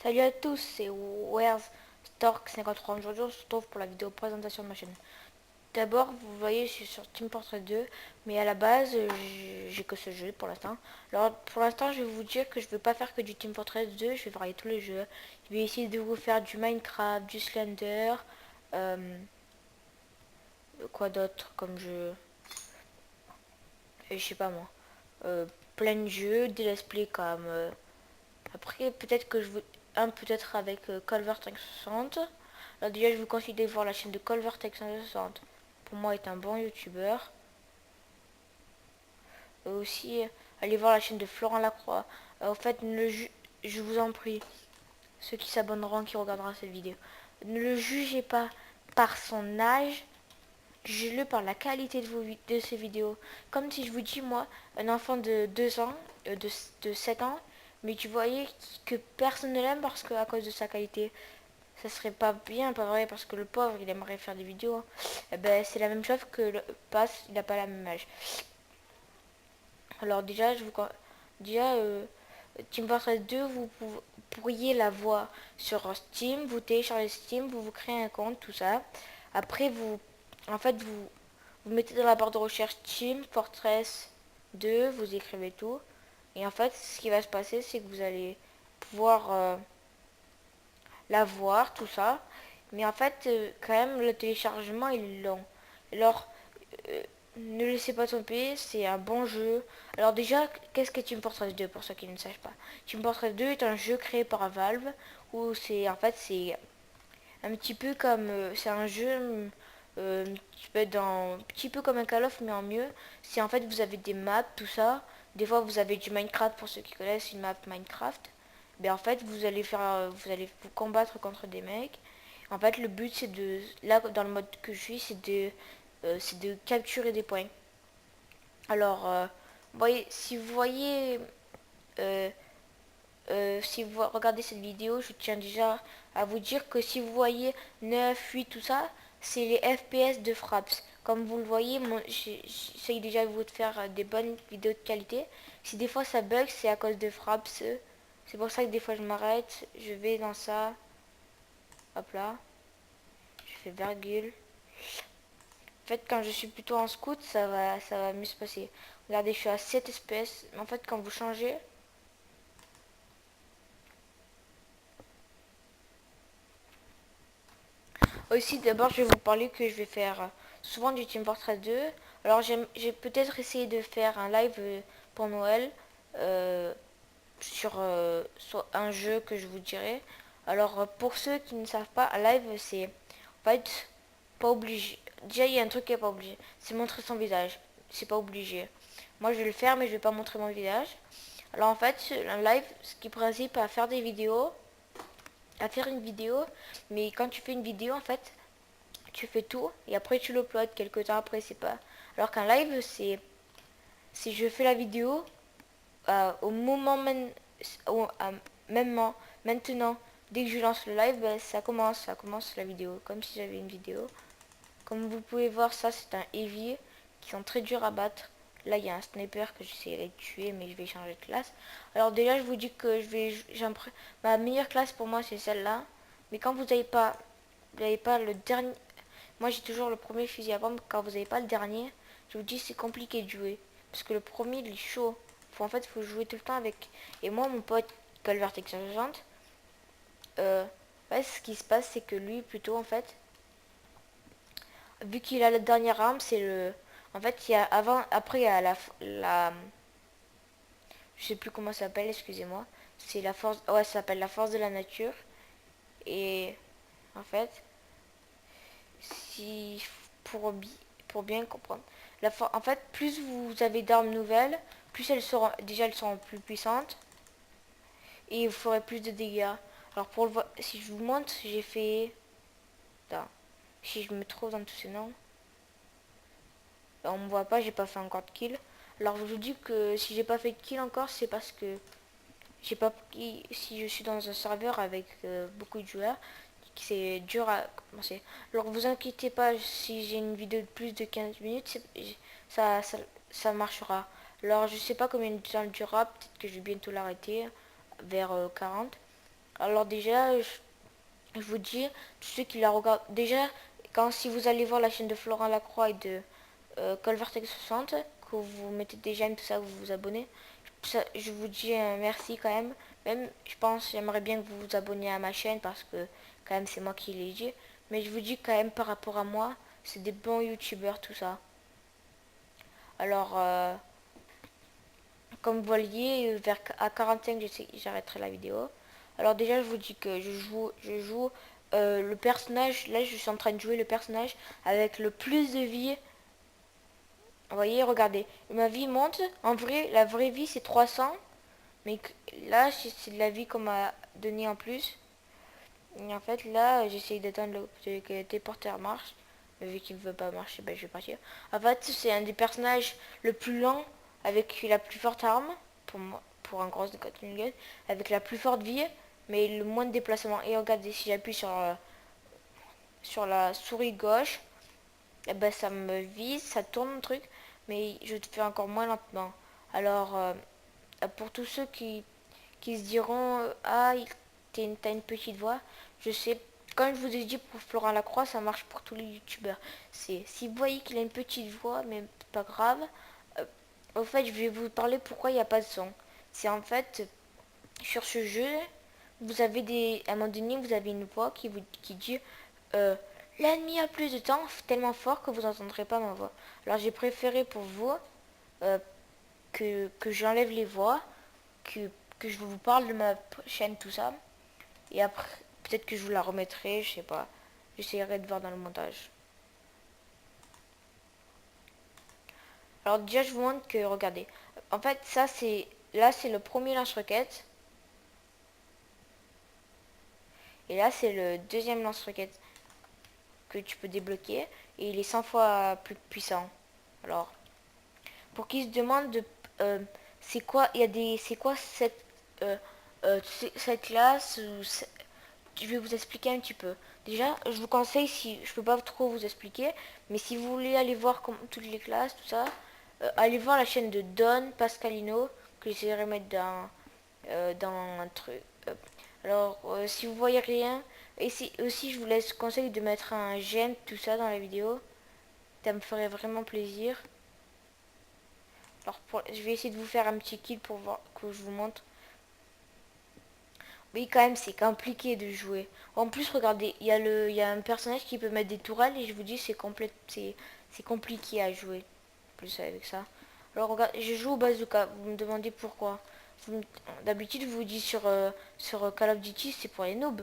Salut à tous, c'est Where's Stork 53. Aujourd'hui, on se retrouve pour la vidéo présentation de ma chaîne. D'abord, vous voyez, je suis sur Team Fortress 2, mais à la base, j'ai que ce jeu pour l'instant. Alors, pour l'instant, je vais vous dire que je ne vais pas faire que du Team Fortress 2, je vais varier tous les jeux. Je vais essayer de vous faire du Minecraft, du Slender, euh, quoi d'autre comme jeu, je sais pas moi. Euh, Plein de jeux, des let's play comme... après, peut-être que je veux... Un peut-être avec Colvert 560. Alors déjà, je vous conseille de voir la chaîne de Colvert 560. Pour moi, est un bon youtubeur. Aussi, allez voir la chaîne de Florent Lacroix. En fait, je vous en prie, ceux qui s'abonneront, qui regardera cette vidéo, ne le jugez pas par son âge, jugez-le par la qualité de ses vidéos. Comme si je vous dis, moi, un enfant de 2 ans, de 7 ans, mais tu voyais que personne ne l'aime parce que à cause de sa qualité. Ça serait pas bien, pas vrai, parce que le pauvre, il aimerait faire des vidéos, hein. Eh ben, c'est la même chose que le pass, il n'a pas la même âge. Alors déjà, déjà Team Fortress 2, pourriez la voir sur Steam, vous téléchargez Steam, vous créez un compte, tout ça. Après, en fait, vous mettez dans la barre de recherche Team Fortress 2, vous écrivez tout. Et en fait, ce qui va se passer, c'est que vous allez pouvoir la voir, tout ça. Mais en fait, quand même, le téléchargement est long. Alors, euh, ne laissez pas tomber, c'est un bon jeu. Alors déjà, qu'est-ce que Team Fortress 2 pour ceux qui ne sachent pas? Team Fortress 2 est un jeu créé par Valve où c'est un petit peu comme c'est un jeu qui peut être un petit peu comme un Call of mais en mieux. C'est en fait vous avez des maps, tout ça. Des fois vous avez du Minecraft pour ceux qui connaissent une map Minecraft. Mais en fait vous allez vous combattre contre des mecs. En fait le but c'est de là dans le mode que je suis c'est de capturer des points. Alors si vous voyez euh, si vous regardez cette vidéo, je tiens déjà à vous dire que si vous voyez 9, 8, tout ça, c'est les FPS de Fraps. Comme vous le voyez, j'essaye déjà de vous faire des bonnes vidéos de qualité. Si des fois ça bug, c'est à cause de Fraps. C'est pour ça que des fois je m'arrête, je vais dans ça, hop là, je fais virgule. En fait, quand je suis plutôt en scout, ça va mieux se passer. Regardez, je suis à 7 FPS. En fait, quand vous changez, aussi, d'abord, je vais vous parler que je vais faire souvent du Team Fortress 2. Alors, j'ai peut-être essayé de faire un live pour Noël euh, sur un jeu que je vous dirai. Alors, pour ceux qui ne savent pas, un live, c'est en fait pas obligé. Déjà, il y a un truc qui est pas obligé. C'est montrer son visage. C'est pas obligé. Moi, je vais le faire, mais je vais pas montrer mon visage. Alors, en fait, un live, ce qui principe à faire des vidéos, à faire une vidéo, mais quand tu fais une vidéo, en fait, tu fais tout et après tu l'uploades quelques temps après, c'est pas. Alors qu'un live, c'est si je fais la vidéo au moment même, même maintenant, dès que je lance le live, ben, ça commence la vidéo, comme si j'avais une vidéo. Comme vous pouvez voir, ça c'est un heavy qui sont très durs à battre. Là, il y a un sniper que j'essaierai de tuer, mais je vais changer de classe. Alors déjà, je vous dis que ma meilleure classe pour moi, c'est celle-là. Mais quand vous n'avez pas le dernier, moi j'ai toujours le premier fusil à pompe. Quand vous n'avez pas le dernier, je vous dis c'est compliqué de jouer. Parce que le premier il est chaud. En fait, il faut jouer tout le temps avec. Et moi, mon pote Colvert 60, ouais, ce qui se passe, c'est que lui, plutôt, en fait, vu qu'il a la dernière arme, c'est le. En fait, il y a avant, après, il y a je sais plus comment ça s'appelle, excusez-moi. C'est la force. Ouais, ça s'appelle la force de la nature. Et en fait, si pour, pour bien comprendre. En fait, plus vous avez d'armes nouvelles, plus elles seront plus puissantes et vous ferez plus de dégâts. Alors si je vous montre, j'ai fait... Attends, si je me trouve dans tous ces noms, on me voit pas, j'ai pas fait encore de kill. Alors je vous dis que si j'ai pas fait de kill encore, c'est parce que j'ai pas si je suis dans un serveur avec beaucoup de joueurs, c'est dur à commencer. Alors vous inquiétez pas si j'ai une vidéo de plus de 15 minutes, ça, ça, ça marchera. Alors je sais pas combien de temps elle durera, peut-être que je vais bientôt l'arrêter vers 40. Alors déjà, je vous dis, tous ceux qui la regardent, déjà, si vous allez voir la chaîne de Florent Lacroix et de Colvertex60, que vous mettez des j'aime, tout ça, vous vous abonnez, je vous dis merci quand même. Même, je pense, j'aimerais bien que vous vous abonniez à ma chaîne parce que quand même c'est moi qui l'ai dit. Mais je vous dis quand même par rapport à moi, c'est des bons youtubeurs tout ça. Alors, comme vous voyez, à 45, j'arrêterai la vidéo. Alors déjà, je vous dis que je joue le personnage. Là, je suis en train de jouer le personnage avec le plus de vie. Vous voyez, regardez, ma vie monte. En vrai, la vraie vie, c'est 300. Mais là, c'est de la vie qu'on m'a donné en plus. Et en fait, là, j'essaye d'attendre que le téléporteur marche. Mais vu qu'il ne veut pas marcher, ben, je vais partir. En fait, c'est un des personnages le plus lent avec la plus forte arme. Pour moi, pour un gros Gatling gun. Avec la plus forte vie, mais le moins de déplacement. Et regardez, si j'appuie sur la souris gauche, eh ben, ça me vise, ça tourne le truc. Mais je te fais encore moins lentement. Alors, pour tous ceux qui se diront ah, t'as une petite voix. Je sais, comme je vous ai dit pour Florent Lacroix, ça marche pour tous les youtubeurs. C'est si vous voyez qu'il a une petite voix, mais pas grave. Au fait, je vais vous parler pourquoi il n'y a pas de son. C'est en fait sur ce jeu, vous avez à un moment donné, vous avez une voix qui dit euh, l'ennemi a plus de temps, tellement fort que vous n'entendrez pas ma voix. Alors j'ai préféré pour vous euh, que j'enlève les voix, que, que je vous parle de ma chaîne, tout ça. Et après, peut-être que je vous la remettrai, je sais pas. J'essaierai de voir dans le montage. Alors déjà, je vous montre que, regardez. En fait, ça, là, c'est le premier lance-roquette. Et là, c'est le deuxième lance-roquette que tu peux débloquer. Et il est 100 fois plus puissant. Alors, pour qui se demande de... c'est quoi, c'est quoi cette classe je vais vous expliquer un petit peu. Déjà, je vous conseille, si je peux pas trop vous expliquer, mais si vous voulez aller voir toutes les classes, tout ça, allez voir la chaîne de Don Pascalino, que j'essaierai de mettre dans un truc. Alors, si vous voyez rien, et aussi je vous laisse conseil de mettre un j'aime, tout ça dans la vidéo. Ça me ferait vraiment plaisir. Alors, je vais essayer de vous faire un petit kill pour voir que je vous montre. Oui, quand même, c'est compliqué de jouer. En plus, regardez, il y a un personnage qui peut mettre des tourelles et je vous dis, c'est compliqué à jouer. En plus, avec ça. Alors, regarde, je joue au bazooka. Vous me demandez pourquoi. D'habitude, je vous dis sur Call of Duty, c'est pour les noobs.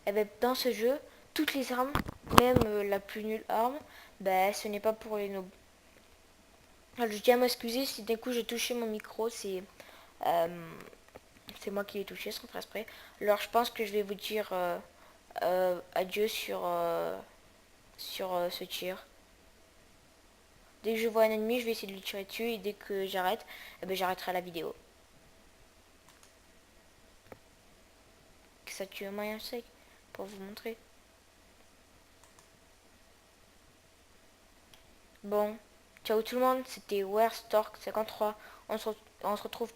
Et bien, dans ce jeu, toutes les armes, même la plus nulle arme, ben, ce n'est pas pour les noobs. Alors, je tiens à m'excuser si d'un coup j'ai touché mon micro, euh, c'est moi qui l'ai touché sans faire exprès. Alors je pense que je vais vous dire adieu sur ce tir. Dès que je vois un ennemi, je vais essayer de lui tirer dessus et dès que j'arrête, eh ben, j'arrêterai la vidéo. Que ça tue un moyen sec pour vous montrer. Bon, ciao tout le monde, c'était WhereStork53. On se retrouve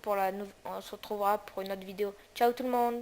on se retrouvera pour une autre vidéo. Ciao tout le monde.